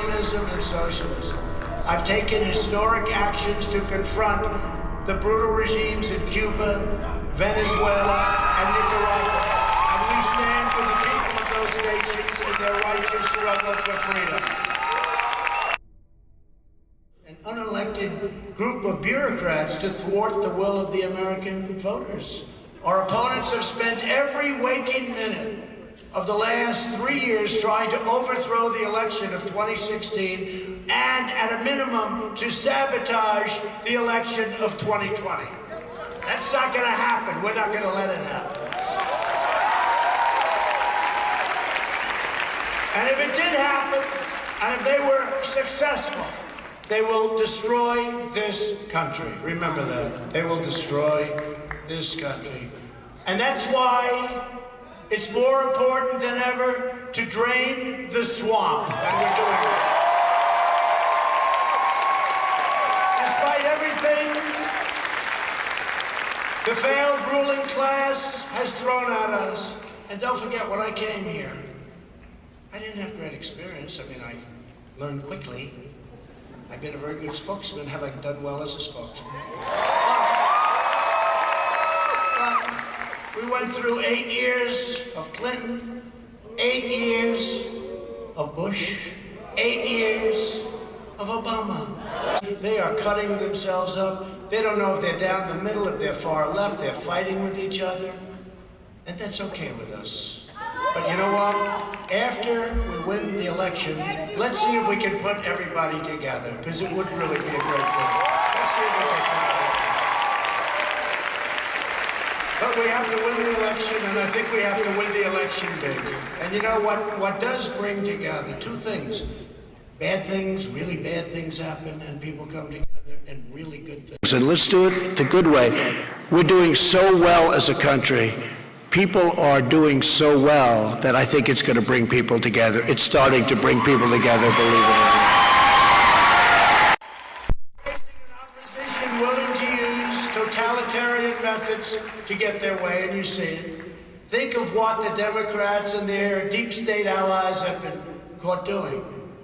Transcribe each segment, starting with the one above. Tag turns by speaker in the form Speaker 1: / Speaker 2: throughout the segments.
Speaker 1: communism and socialism. I've taken historic actions to confront the brutal regimes in Cuba, Venezuela, and Nicaragua. And we stand with the people of those nations in their righteous struggle for freedom. An unelected group of bureaucrats to thwart the will of the American voters. Our opponents have spent every waking minute of the last 3 years trying to overthrow the election of 2016 and, at a minimum, to sabotage the election of 2020. That's not going to happen. We're not going to let it happen. And if it did happen, and if they were successful, they will destroy this country. Remember that. They will destroy this country. And that's why it's more important than ever to drain the swamp, and we're doing it. Despite everything the failed ruling class has thrown at us, and don't forget, when I came here, I didn't have great experience. I mean, I learned quickly. I've been a very good spokesman. Have I done well as a spokesman? We went through 8 years of Clinton, 8 years of Bush, 8 years of Obama. They are cutting themselves up. They don't know if they're down the middle, if they're far left. They're fighting with each other. And that's okay with us. But you know what? After we win the election, let's see if we can put everybody together, because it would really be a great thing. Let's see if we can put it together. But we have to win the election, and I think we have to win the election big. And you know what does bring together? Two things. Bad things, really bad things happen, and people come together, and really good things. And let's do it the good way. We're doing so well as a country. People are doing so well that I think it's going to bring people together. It's starting to bring people together, believe it or not. Facing an opposition willing to use totalitarian methods to get their way, and you see it. Think of what the Democrats and their deep state allies have been caught doing.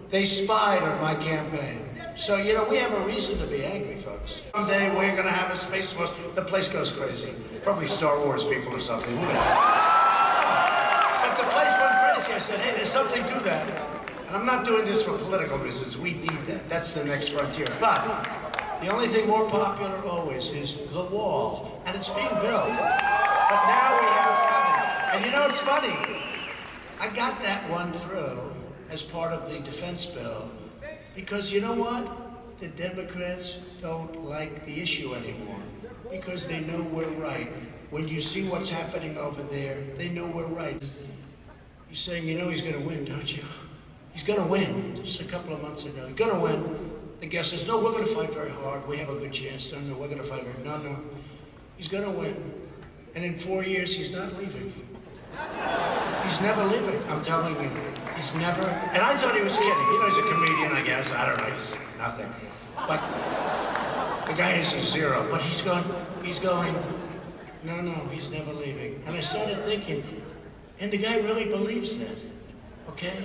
Speaker 1: They spied on my campaign. So, you know, we have a reason to be angry, folks. Someday we're going to have a space force. The place goes crazy. Probably Star Wars people or something. Who knows? But the place went crazy. I said, hey, there's something to that. And I'm not doing this for political reasons. We need that. That's the next frontier. But the only thing more popular always is the wall. And it's being built. But now we have heaven. And you know, it's funny. I got that one through as part of the defense bill. Because you know what? The Democrats don't like the issue anymore. Because they know we're right. When you see what's happening over there, they know we're right. You're saying, you know he's going to win, don't you? He's going to win. Just a couple of months ago. He's going to win. The guy says, no, we're going to fight very hard. We have a good chance. No, we're going to fight very hard. No. He's going to win. And in 4 years, he's not leaving. He's never leaving, I'm telling you. He's never, and I thought he was kidding. You know, he's a comedian, I guess. I don't know, he's nothing. But the guy is a zero. But he's going, no, he's never leaving. And I started thinking, and the guy really believes that, okay?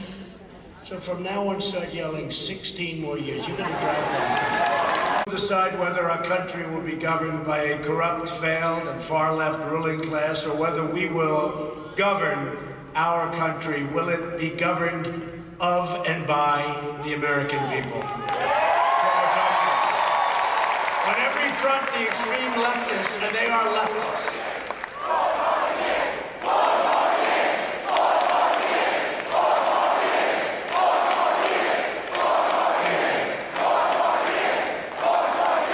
Speaker 1: So from now on, start yelling 16 more years. You're going to drive them. Decide whether our country will be governed by a corrupt, failed, and far-left ruling class, or whether we will govern our country. Will it be governed of and by the American people? On every front, the extreme leftists, and they are leftists.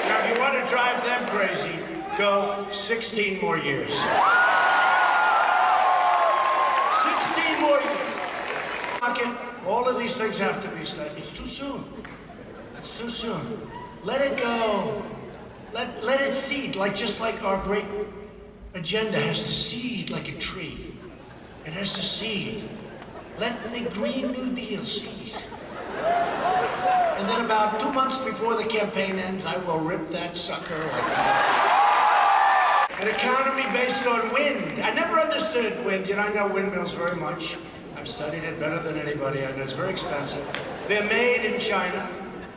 Speaker 1: Now, if you want to drive them crazy, go 16 more years. All of these things have to be studied. It's too soon. It's too soon. Let it go. Let it seed, just like our great agenda has to seed like a tree. It has to seed. Let the Green New Deal seed. And then about 2 months before the campaign ends, I will rip that sucker like that. An economy based on wind. I never understood wind. You know, I know windmills very much. I've studied it better than anybody. I know it's very expensive. They're made in China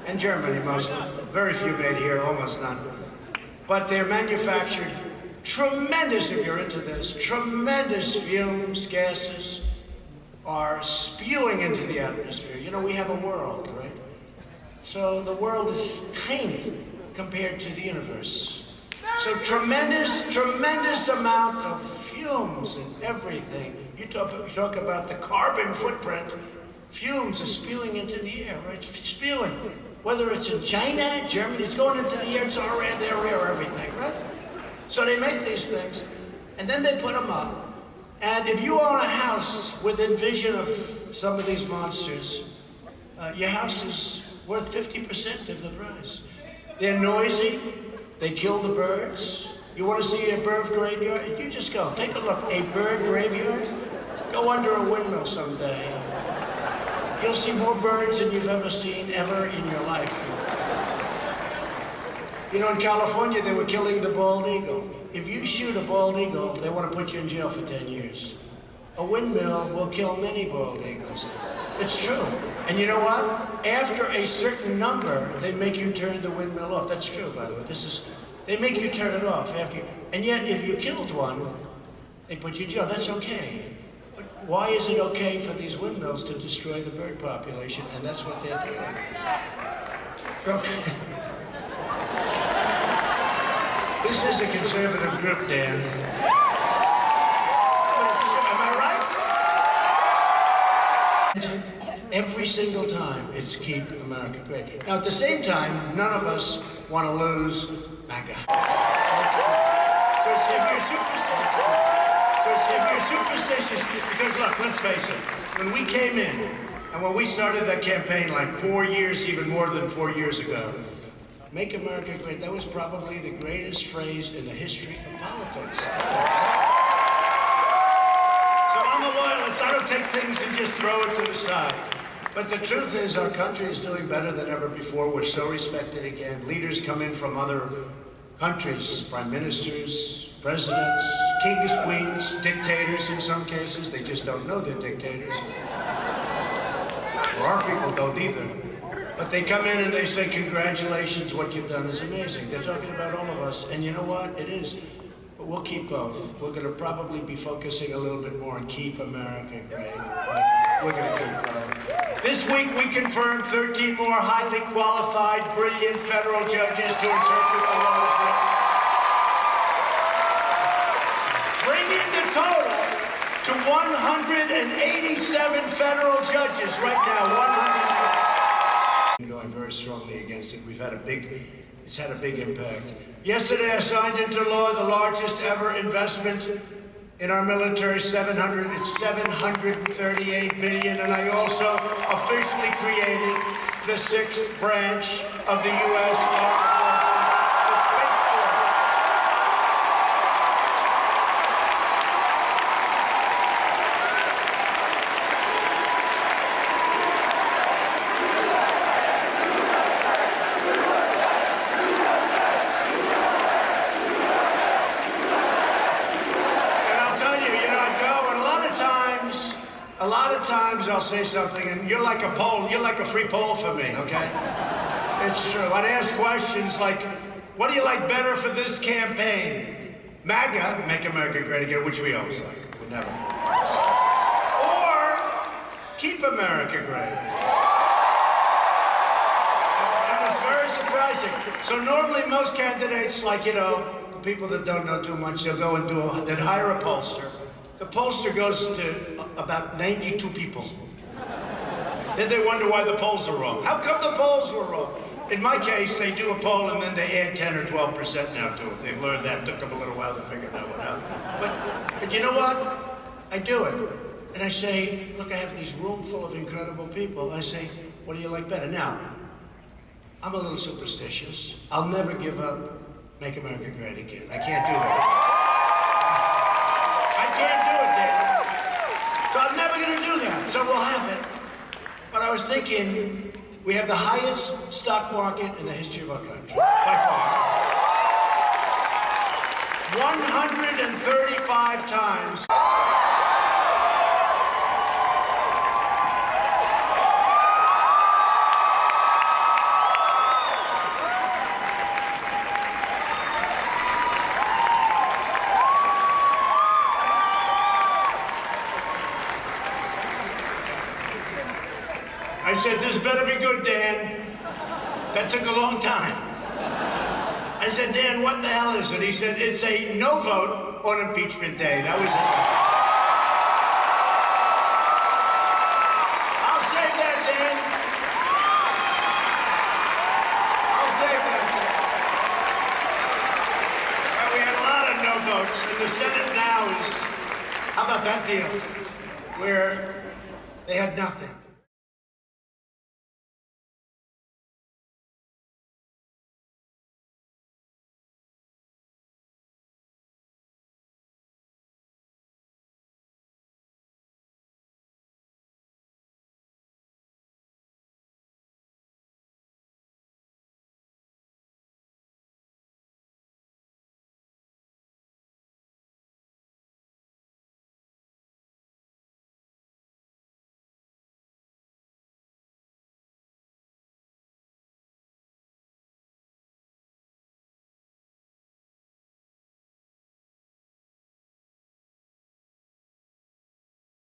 Speaker 1: and Germany mostly. Very few made here, almost none. But they're manufactured tremendous, if you're into this, tremendous fumes, gases are spewing into the atmosphere. You know, we have a world, right? So the world is tiny compared to the universe. So tremendous amount of fumes and everything. You talk about the carbon footprint. Fumes are spewing into the air, right? It's spewing. Whether it's in China, Germany, it's going into the air, it's all around their air, everything, right? So they make these things, and then they put them up. And if you own a house within vision of some of these monsters, your house is worth 50% of the price. They're noisy, they kill the birds. You want to see a bird graveyard? You just go, take a look. A bird graveyard? Go under a windmill someday. You'll see more birds than you've ever seen ever in your life. You know, in California, they were killing the bald eagle. If you shoot a bald eagle, they want to put you in jail for 10 years. A windmill will kill many bald eagles. It's true. And you know what? After a certain number, they make you turn the windmill off. That's true, by the way. They make you turn it off after you. And yet, if you killed one, they put you in jail. That's okay. But why is it okay for these windmills to destroy the bird population? And that's what they're doing. Okay. This is a conservative group, Dan. Am I right? Every single time, it's keep America great. Now, at the same time, none of us want to lose MAGA. Because look, let's face it, when we came in, and when we started that campaign like 4 years, even more than 4 years ago, Make America Great, that was probably the greatest phrase in the history of politics. So I'm a loyalist. I don't take things and just throw it to the side. But the truth is our country is doing better than ever before. We're so respected again. Leaders come in from other countries, prime ministers, presidents, kings, queens, dictators in some cases. They just don't know they're dictators. Well, our people don't either. But they come in and they say, congratulations, what you've done is amazing. They're talking about all of us, and you know what? It is. But we'll keep both. We're going to probably be focusing a little bit more on keep America great. But we're going to keep both. This week we confirmed 13 more highly qualified, brilliant federal judges to interpret the laws. Bringing the total to 187 federal judges right now. 100. Going very strongly against it. It's had a big impact. Yesterday I signed into law the largest ever investment in our military, it's $738 billion, and I also officially created the 6th branch of the U.S. Armed Forces, the Space Force. A lot of times I'll say something and you're like a poll, you're like a free poll for me, okay? It's true. I'd ask questions like, what do you like better for this campaign? MAGA, Make America Great Again, which we always like, we never. Or Keep America Great. And it's very surprising. So normally most candidates, like, you know, people that don't know too much, they'll go and they'd hire a pollster. The pollster goes to about 92 people. Then they wonder why the polls are wrong. How come the polls were wrong? In my case, they do a poll and then they add 10 or 12% now to it. They've learned that. It took them a little while to figure that one out. But you know what? I do it. And I say, look, I have these room full of incredible people. I say, what do you like better? Now, I'm a little superstitious. I'll never give up Make America Great Again. I can't do that. So I'm never going to do that, so we'll have it. But I was thinking, we have the highest stock market in the history of our country, by far. 135 times. I said, this better be good, Dan. That took a long time. I said, Dan, what the hell is it? He said, it's a no vote on impeachment day. That was it. I'll save that, Dan. I'll save that, Dan. Well, we had a lot of no votes, and the Senate now is, how about that deal? Where they had nothing.